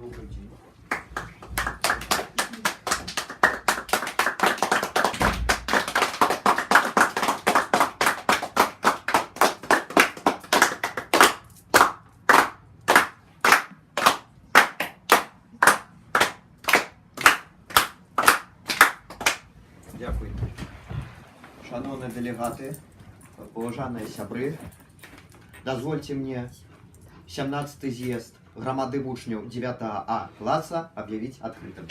Добрый день. Дякую. Шановні делегати, поважані сябри, дозвольте мне 17-й з'езд громады вучняў 9 А класса объявить открытым.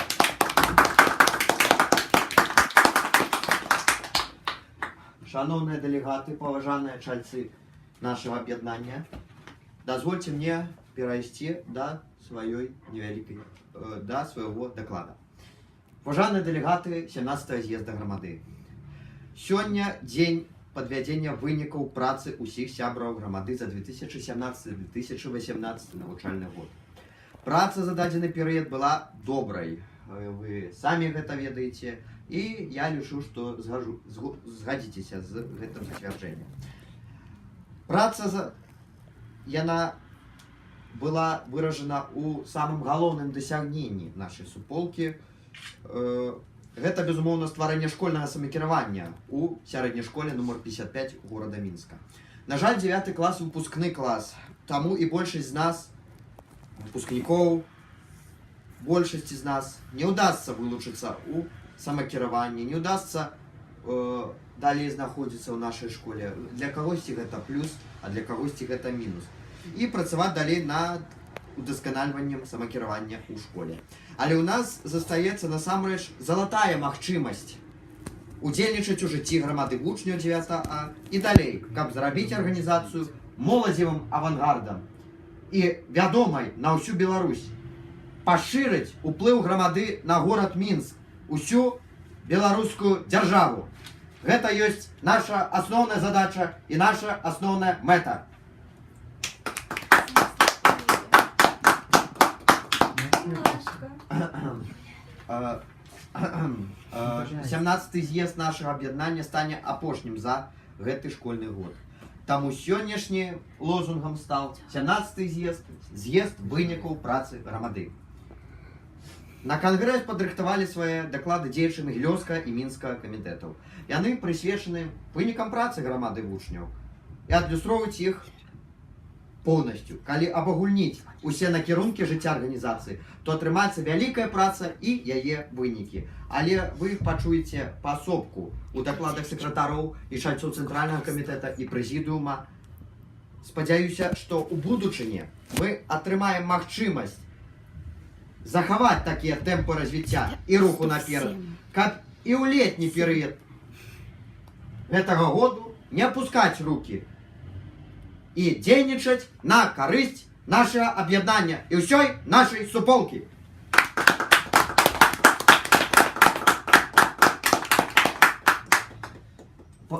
Шановные делегаты, поважаныя чальцы нашего об'яднання, дозвольте мне перейти до своего доклада. Поважаныя делегаты 17-го з'езда громады. Сёння дзень подвядзення вынікаў працы ўсіх сябраў грамады за 2017-2018 навучальны год. Праца за дадзены перыяд была добрай. Вы самі гэта ведаеце, і я лічу, што згадзіцеся з гэтым зацвярджэннем. Праца яна была выражана ў самым галоўным дасягненні нашай суполкі. Гэта, безумоўна, стварэнне школьнага самакіравання у сярэдняй школе нумар 55 горада Мінска. На жаль, 9 клас выпускны клас, таму і большасць з нас, выпускнікоў, большасці з нас не ўдасца вылучыцца ў самакіраванні, не ўдасца далей знаходзіцца ў нашай школе. Для кагосьці гэта плюс, а для кагосьці гэта мінус. І працаваць далей над удасканальваннем самакіравання ў школе. Але ў нас застаецца насамрэч залатая магчымасць удзельнічаць у жыцці грамады вучняў 9 А і далей, каб зрабіць арганізацыю моладзевым авангардам і вядомай на ўсю Беларусь, пашырыць уплыў грамады на горад Мінск, усю беларускую дзяржаву. Гэта ёсць наша асноўная задача і наша асноўная мэта. 17-й з'езд нашага аб'яднання стане апошнім за гэты школьны год. Таму сённяшні лозунгам стаў 17-й з'езд вынікаў працы грамады. На кангрэс падрыхтавалі свае даклады дзеячы Магілёўскага і Мінскага камітэтаў. Яны прысвечаны вынікам працы грамады вучняў і адлюстроўваюць іх полностью. Калі абагульніць усе накірункі жыцця арганізацыі, то атрымаецца вялікая праца і яе вынікі. Але вы пачуеце паасобку у дакладах сакратароў і чальцоў цэнтральнага камітэта і прэзідыума. Спадзяюся, што ў будучыні мы атрымаем магчымасць захаваць такія тэмпы развіцця і руху наперад, каб і ў летні перыяд гэтага году не апускаць рукі і дзейнічаць на карысць нашага аб'яднання і ўсёй нашай суполкі.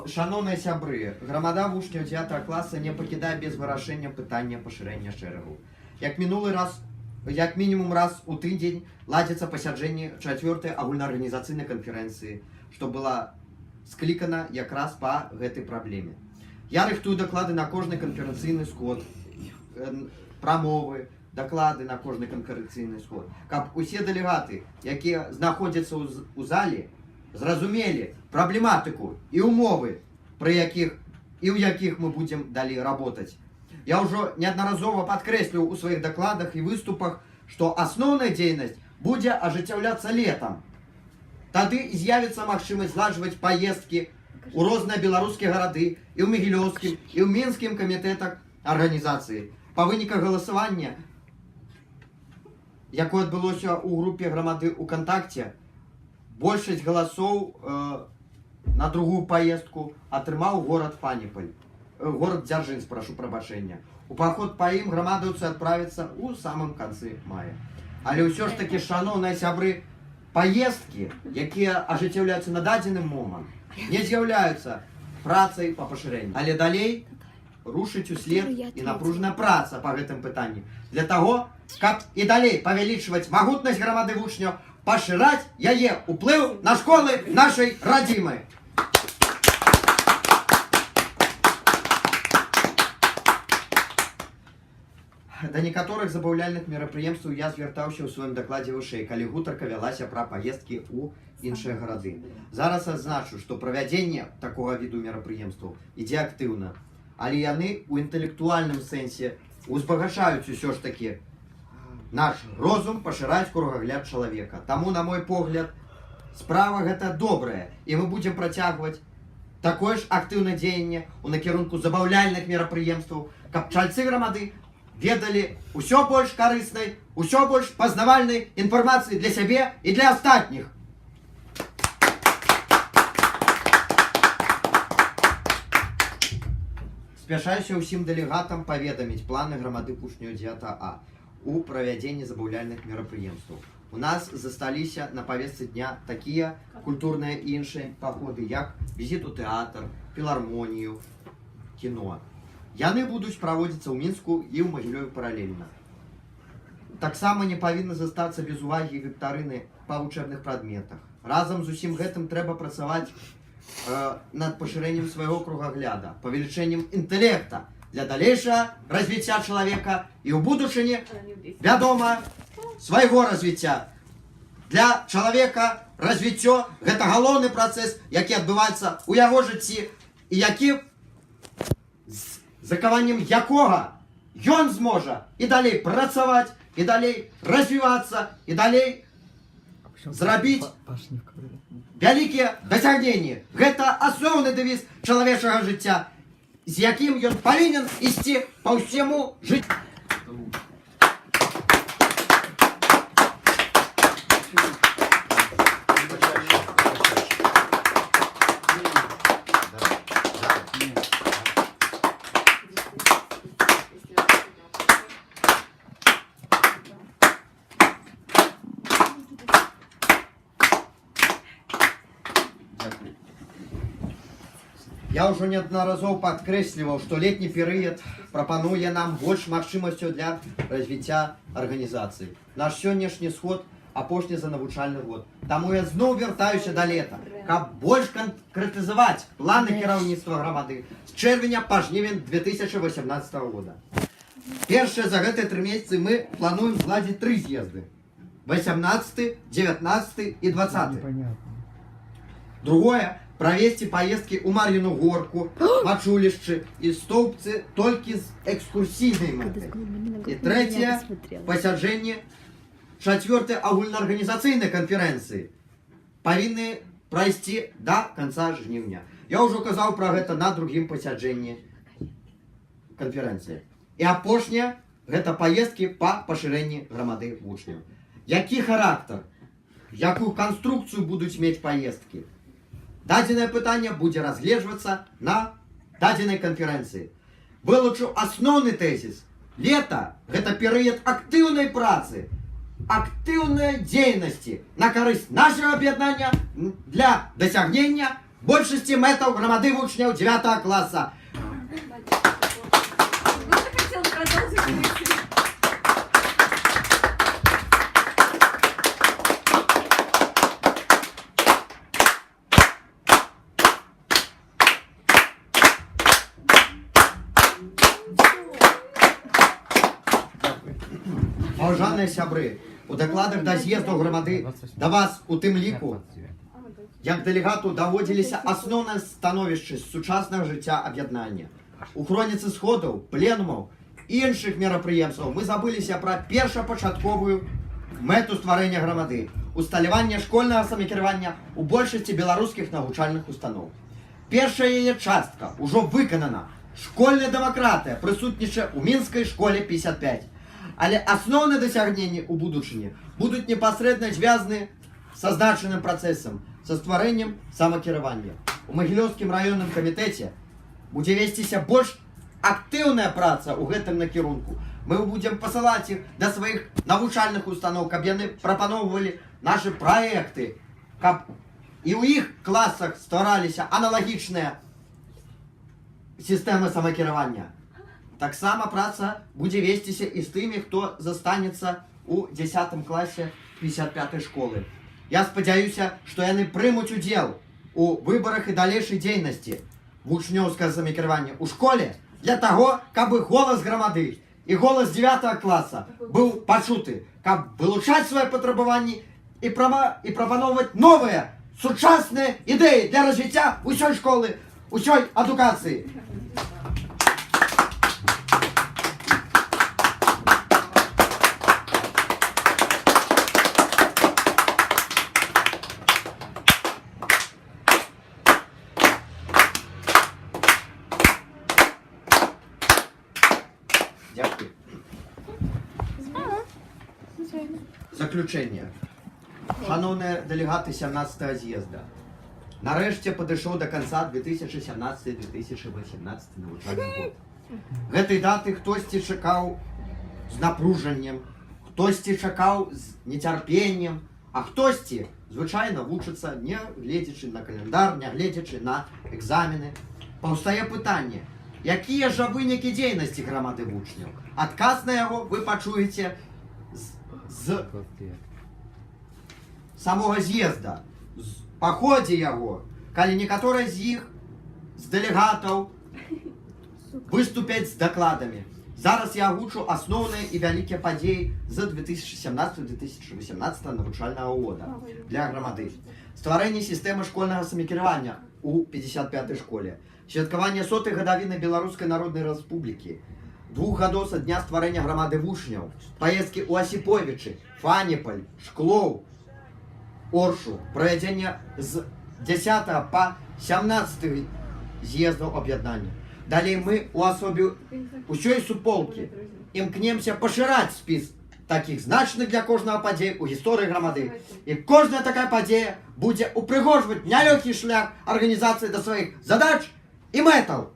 Шановныя сябры, грамада вучняў 9 класа не пакідае без вырашэння пытання пашырэння шэрагу. Як мінімум раз у тыдзень ладзяцца пасяджэнні 4-й агульнаарганізацыйнай канферэнцыі, што была склікана якраз па гэтай праблеме. Я рыхтую даклады на кожны канферэнцыйны сход, прамовы, даклады на кожны канферэнцыйны сход, каб усе дэлегаты, якія знаходзяцца ў зале, зразумелі праблематыку і ўмовы, у якіх мы будзем далей работаць. Я ўжо неаднаразова падкрэсліў у сваіх дакладах і выступах, што асноўная дзейнасць будзе ажыццяўляцца летам. Тады з'явіцца магчымасць зладжваць паездкі у розныя беларускія гарады і ў Магілёўскім, і ў Мінскім камітэтах арганізацыі. Па выніках галасавання, якое адбылося ў групе грамады УКонтакце, большасць галасоў на другую паездку атрымаў горад Фаніпаль. Горад Дзяржынск, прашу прабачэння. У паход па ім грамадаўцы адправяцца ў самым канцы мая. Але ўсё ж такі, шановныя сябры, паездкі, якія ажыццяўляюцца на дадзены момант, не з'яўляюцца працай па пашырэнню. Але далей рушыць услед і напружаная праца па гэтым пытанні. Для таго, каб і далей павялічваць магутнасць грамады вучняў, пашыраць яе ўплыў на школы нашай радзімы. Да некаторых забаўляльных мерапрыемстваў я звяртаўся ў сваім дакладзе вышэй, калі гутарка вялася пра паездкі ў іншыя гарады. Зараз адзначу, што правядзенне такога віду мерапрыемстваў ідзе актыўна, але яны ў інтэлектуальным сэнсе узбагачаюць усё ж такі наш розум, пашыраць кругагляд чалавека. Таму, на мой погляд, справа гэта добрая, і мы будзем працягваць такое ж актыўнае дзеянне ў накірунку забаўляльных мерапрыемстваў, каб чальцы грамады ведалі ўсё больш карыснай, ўсё больш пазнавальнай інфармацыі для сябе і для астатніх. Спяшаюся ўсім дэлегатам паведаміць планы грамады вучняў 9А у правядзенні забаўляльных мерапрыемстваў. У нас засталіся на павестцы дня такія культурныя і іншыя паходы, як візіт у тэатр, філармонію, кіно. Яны будуць праводзіцца ў Мінску і ў Магілёве паралельна. Таксама не павінна застацца без увагі віктарыны па вучэбных прадметах. Разам з усім гэтым трэба працаваць над пашырэннем свайго кругагляда, павелічэннем інтэлекта для далейшага развіцця чалавека і ў будучыні, вядома, свайго развіцця. Для чалавека развіццё гэта галоўны працэс, які адбываецца ў яго жыцці і які з закаваннем якога ён зможа і далей працаваць, і далей развівацца, і далей зрабіць вялікія дасягненні. Гэта асноўны дэвіз чалавечага жыцця, з якім ён павінен ісці па ўсяму жыццю. Я ўжо неаднаразоў падкрэсліваў, што летні перыяд прапануе нам больш магчымасцяў для развіцця арганізацыі. Наш сённяшні сход апошні за навучальны год. Таму я зноў вяртаюся да лета, каб больш канкрэтызаваць планы кіраўніцтва грамады з чэрвеня па жнівень 2018 года. Першае за гэтыя 3 месяцы мы плануем зладзіць 3 з'езды: 18, 19 і 20. Другое — провести поездки у Мар'їну горку, Мачулішчы і Стоўбцы толькі з экскурсійнай мэтай. І трэцяе — пасяджэнне 4-й агульнаарганізацыйнай канферэнцыі павінны прайсці да канца жніўня. Я ўжо казаў пра гэта на другім пасяджэнні канферэнцыі. І апошняе — гэта паездкі па пашырэнні грамады вучняў. Які характар, якую канструкцыю будуць мець паездкі? Дадзенае пытанне будзе разгледжвацца на дадзенай канферэнцыі. Вылучу асноўны тэзіс. Лета — гэта перыяд актыўнай працы, актыўнай дзейнасці на карысць нашага аб'яднання для дасягнення большасці мэтаў грамады вучняў 9 класа. Паважаныя сябры, у дакладах да з'ездаў грамады да вас у тым ліку, як дэлегату даводзіліся асноўныя становішчы з сучаснага жыцця аб'яднання. У хроніцы сходаў, пленумаў і іншых мерапрыемстваў мы забыліся пра першапачатковую мэту стварэння грамады — усталяванне школьнага самакіравання ў большасці беларускіх навучальных устаноў. Першая яе частка ўжо выканана. Школьная дэмакратыя прысутнічае ў мінскай школе 55. Але асноўныя дасягненні ў будучыні будуць непасрэдна звязаны са значаным працэсам, са стварэннем самакіравання. У Магілёўскім раённым камітэце будзе весціся больш актыўная праца ў гэтым накірунку. Мы будзем пасылаць іх да сваіх навучальных устаноў, каб яны прапаноўвалі нашы праекты, каб і ў іх класах ствараліся аналагічныя сістэмы самакіравання. Таксама праца будзе весціся і з тымі, хто застанецца у 10 класе 55-й школы. Я спадзяюся, што яны прымуць удзел у выбарах і далейшай дзейнасці вучнёўскага самакіравання ў школе для таго, каб голас грамады і голас 9 класа быў пачуты, каб вылучаць свае патрабаванні і прапаноўваць новыя сучасныя ідэі для развіцця ўсёй школы, ўсёй адукацыі. Дякую. Заключение. Шановні делегати 17-го з'їзду, нарешті підійшов до кінця 2017-2018 навчальний год. Гэтай даты хтосьці чакаў з напружаннем, хтосьці чакаў з нецярпеннем, а хтосьці звычайна вучыцца, не гледзячы на календар, не гледзячы на экзамены. Паўстае пытанне, якія жа вынікі дзейнасці грамады вучняў? Адказ на яго вы пачуеце з самого з'езда, па ходзе яго, калі некаторыя з іх, з дэлегатаў, выступяць з дакладамі. Зараз я агучу асноўныя і вялікія падзеі з 2017-2018 навучальнага года для грамады. Стварэнне сістэмы школьнага самакіравання у 55-й школе, святкаванне 100-й гадавіны Беларускай Народнай Рэспублікі, 2 гадоў са дня стварэння грамады вучняў, паездкі ў Асіповічы, Фаніпаль, Шклоў, Оршу, правядзенне з 10 па 17 з'ездаў аб'яднання. Далей мы у асобе ўсёй суполкі імкнемся пашыраць спіс такіх значных для кожнага падзей у гісторыі грамады. І кожная такая падзея будзе упрыгожваць нялёгкі шлях арганізацыі да сваіх задач і мэтаў.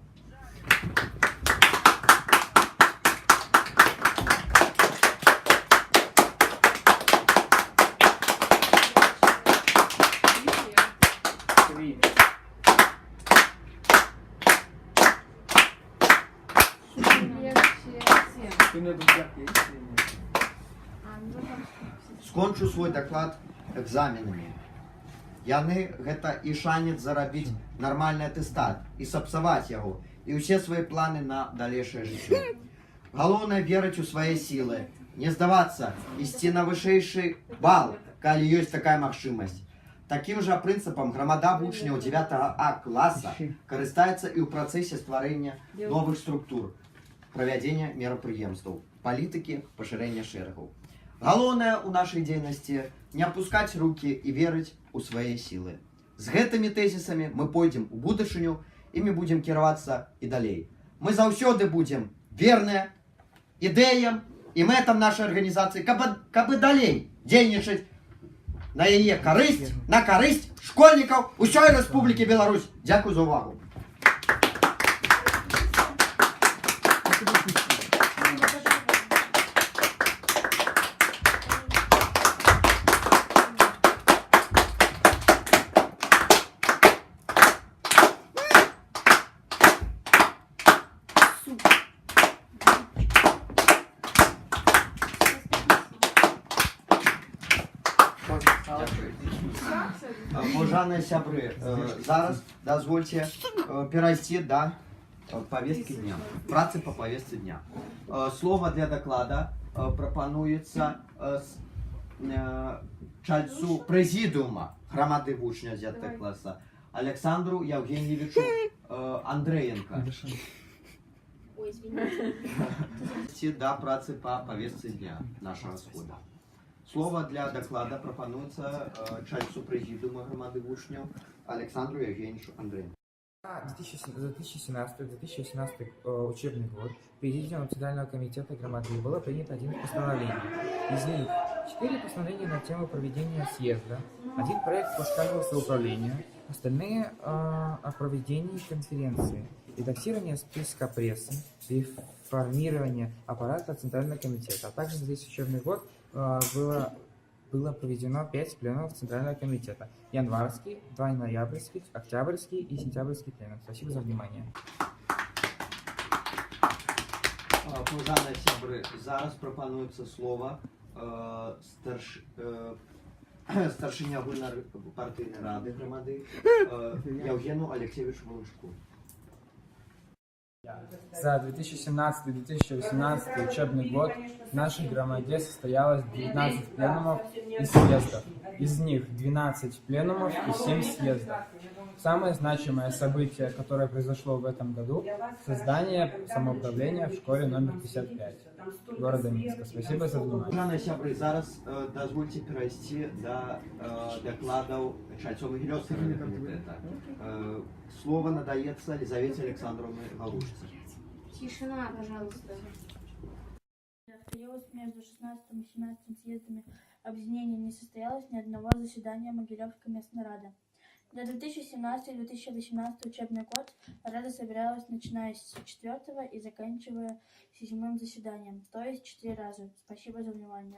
Скончу свой даклад экзаменамі. Яны гэта і шанец зарабіць нармальны атэстат, і сапсаваць яго, і ўсе свае планы на далейшае жыццё. Галоўнае верыць у свае сілы, не здавацца, ісці на вышэйшы бал, калі ёсць такая магчымасць. Такім жа прынцыпам грамада вучняў 9 А класа карыстаецца і ў працэсе стварэння новых структур, правядзення мерапрыемстваў, палітыкі, пашырэння шэрагаў. Галоўнае ў нашай дзейнасці не апускаць рукі і верыць у свае сілы. З гэтымі тэзісамі мы пойдзем у будучыню і мы будзем кіравацца і далей. Мы заўсёды будзем верныя ідэям і мэтам нашай арганізацыі, каб і далей дзейнічаць на яе карысць, на карысць школьнікаў усёй Рэспублікі Беларусь. Дзякую за ўвагу. Уважаемые сябры, зараз дазвольте перейти до повестки дня, працы по повестке дня. Слово для доклада пропонуется чальцу президиума громады вучня 9 класса Александру Евгеньевичу Андреенко. Ой, извините. До працы по повестке дня нашего схода. Слово для доклада пропонуется чальцу президиума громады вучняў Александру Евгеньевичу Андреенко. За 2017-2018 учебный год Президиумом Национального комитета громады было принято 11 постановлений. Из них 4 постановления на тему проведения съезда, 1 проект постановления самоуправления, остальные о проведении конференции, редактирование списка прессы, реформирование аппарата Центрального комитета. А также за весь учебный год было проведено 5 пленумов Центрального комитета. Январский, 2 ноябрьских, октябрьский и сентябрьский пленум. Спасибо за внимание. Уважаемые сябры, зараз пропонуется слово старшиня партийной рады громады Евгену Алексеевичу Волочку. За 2017-2018 учебный год в нашей громаде состоялось 19 пленумов и съездов. Из них 12 пленумов и 7 съездов. Самое значимое событие, которое произошло в этом году – создание самоуправления в школе номер 55 города Минска. Спасибо за внимание. Шановні сябри, зараз дозвольте перейти до докладов Шальцово-Могилевского комитета. Слово надается Елизавете Александровне Галушце. Тишина, пожалуйста. Союз между 16 и 17 съездами объединения не состоялось ни одного заседания Могилевской местной рады. За 2017-2018 учебный год Рада собиралась начиная с 4 и заканчивая 7 заседанием, то есть 4 раза. Спасибо за внимание.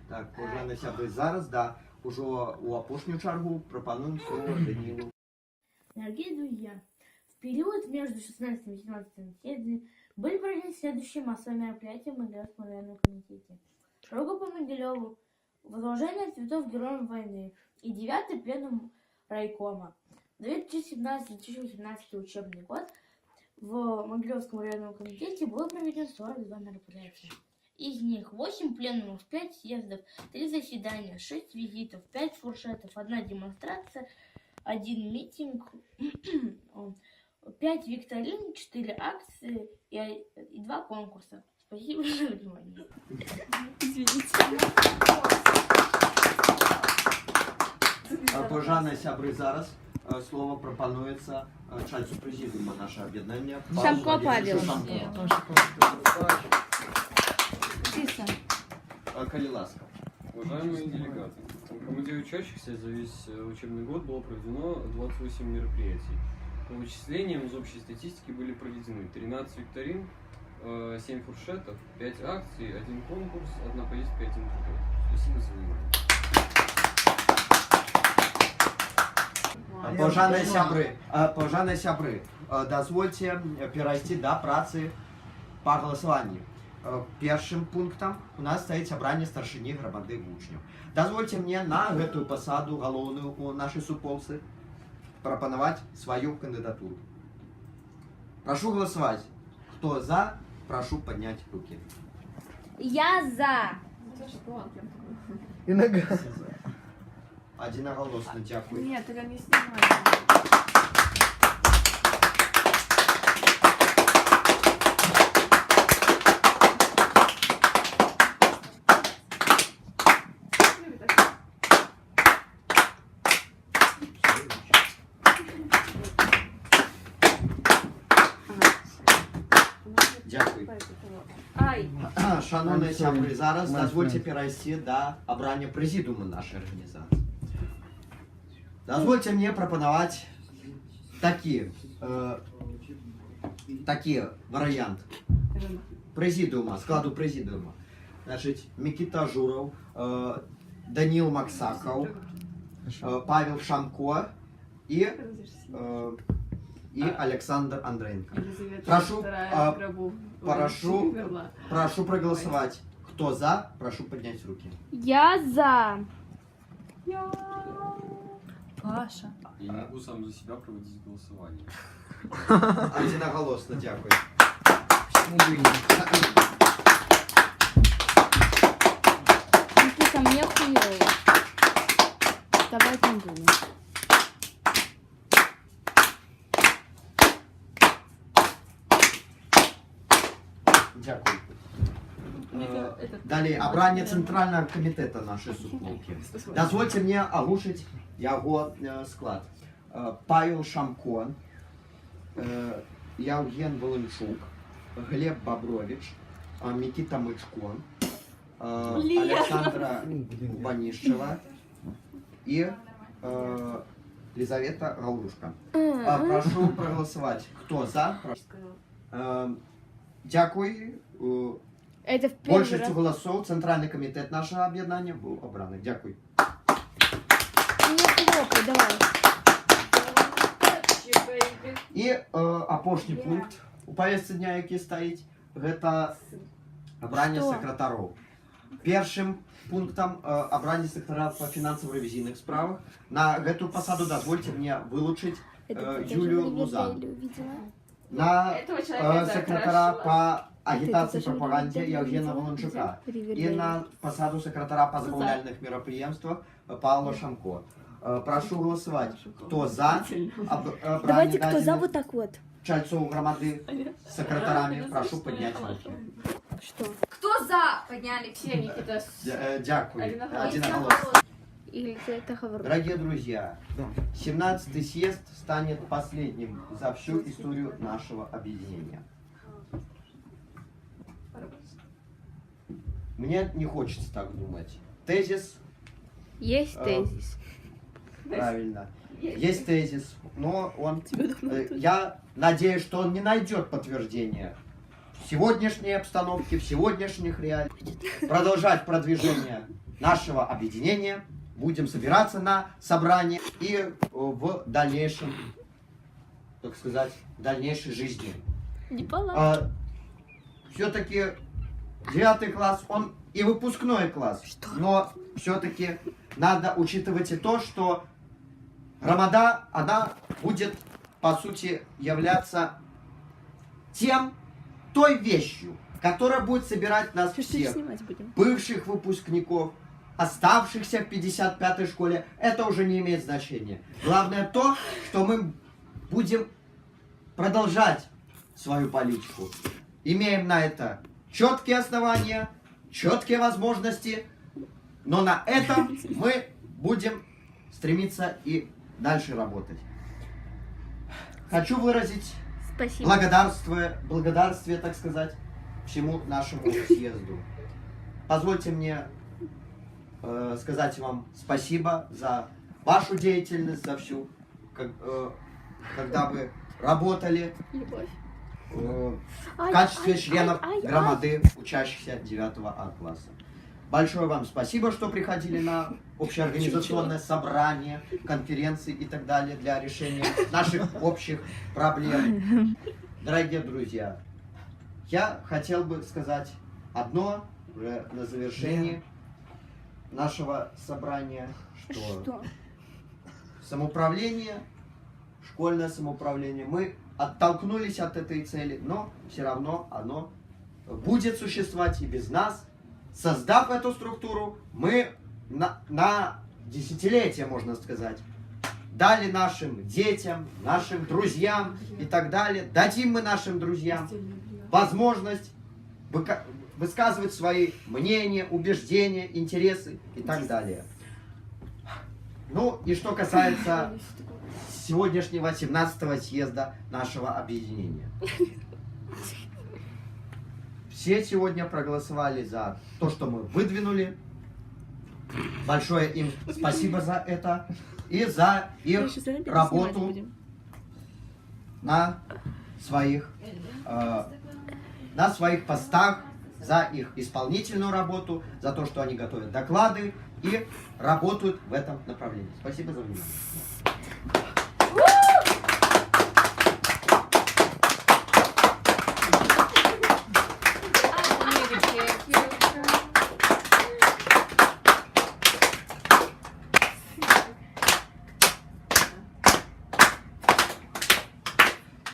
Так, уважаемые сябры, зараз, да, уже у опошнюю чаргу пропонуем слово Данилу. Дорогие друзья, в период между 16 и 17 съездами были проведены следующие массовые мероприятия в Могилевском районном комитете. Шагу по Могилеву, возложение цветов героям войны и 9-й пленум райкома. 2017-2018 учебный год в Могилевском районном комитете было проведено 42 мероприятия. Из них 8 пленумов, 5 съездов, 3 заседания, 6 визитов, 5 фуршетов, 1 демонстрация, 1 митинг, 5 викторин, 4 акции и 2 конкурса. Спасибо за внимание. Уважаемые сябры, зараз слово пропонуется члену президиума нашего объединения. Шамко Павел. Коли ласка. Уважаемые делегаты, в Громаде учащихся за весь учебный год было проведено 28 мероприятий. По вычислениям из общей статистики были проведены 13 викторин, 7 фуршетов, 5 акций, 1 конкурс, 1 поездка, 1 приход. Спасибо за внимание. Пожаные сябры, дозвольте перейти до працы по голосованию. Першим пунктом у нас стоит собрание старшыні громады вучняў. Дозвольте мне на гэтую пасаду галоўную у нашай суполцы прапанаваць свою кандидатуру. Прошу голосовать. Кто за, прошу поднять руки. Я за. Одиноголосно, дякую. Нет, я не снимаю. Дякую. Ай, Шановні сябри, зараз дозвольте перейти до обрання президиума нашей организации. Дозвольте мне пропоновать такие варианты президиума, складу президиума. Значит, Микита Журов, Данил Максаков, Павел Шамко и Александр Андренко. Прошу проголосовать. Кто за, прошу поднять руки. Я за. Паша. Я не могу сам за себя проводить голосование. Одиноголосно, дякую. Никита, мне хуёво. Давай не будем. Дякую. Далее, обрание Центрального комитета нашей суполки. Дозвольте мне оглушить его склад. Павел Шамко, Евген Волынчук, Глеб Бобрович, Микита Мычко, Александра Банишева и Елизавета Гаурушка. Прошу проголосовать. Кто за? Дякую. Это в первый Большістю раз. голосов Центральний комітет нашого об'єднання був обраний. Дякую. Не хлопай, давай. І опошній пункт у повестці дня, який стоїть, гэта обрання Што? секретарів. Першим пунктом обрання секретаря по фінансово-ревізійних справах. На гэтую посаду дозвольте мне вылучить Юлию Лузан, увидела? на Этого человека секретаря хорошо. по агитации и тоже пропаганде Ривердейл Евгена видела? Волончука Где? и Ривердейл. на посаду секретаря по забавляльных мероприятиях Павла Шамко. Прошу голосовать. Кто за Давайте, кто за, обрание вот так вот. Чальцову громады секретарями, прошу поднять руки. Что? Кто за? Подняли все, Никита. Дякую. Одиноголосно. Одиноголосно. Или ты это говоришь? Дорогие друзья, 17-й съезд станет последним за всю историю нашего объединения. Мне не хочется так думать. Тезис, Есть А, тезис. правильно, есть тезис, но он, я надеюсь, что он не найдет подтверждения в сегодняшней обстановке, в сегодняшних реалиях. Продолжать продвижение нашего объединения. Будем собираться на собрание и в дальнейшем, так сказать, в дальнейшей жизни. Не пала. Все-таки 9 класс, он и выпускной класс. Но все-таки надо учитывать и то, что Рамада, она будет, по сути, являться той вещью, которая будет собирать нас Что всех, снимать будем? бывших выпускников, оставшихся в 55-й школе, это уже не имеет значения. Главное то, что мы будем продолжать свою политику. Имеем на это четкие основания, четкие возможности, но на этом мы будем стремиться и дальше работать. Хочу выразить Спасибо. благодарствие, так сказать, всему нашему съезду. Позвольте мне сказать вам спасибо за вашу деятельность, за всю, когда вы работали Любовь. в качестве членов громады, учащихся 9 А класса. Большое вам спасибо, что приходили на общеорганизационное собрание, конференции и так далее для решения наших общих проблем. Дорогие друзья, я хотел бы сказать одно уже на завершении нашего собрания, что самоуправление, школьное самоуправление, мы оттолкнулись от этой цели, но все равно оно будет существовать и без нас. Создав эту структуру, мы на десятилетия, можно сказать, дали нашим детям, нашим друзьям и так далее, дадим мы нашим друзьям возможность высказывать свои мнения, убеждения, интересы и так далее. Ну и что касается сегодняшнего 17-го съезда нашего объединения. Все сегодня проголосовали за то, что мы выдвинули. Большое им спасибо за это и за их работу на своих постах, за их исполнительную работу, за то, что они готовят доклады и работают в этом направлении. Спасибо за внимание.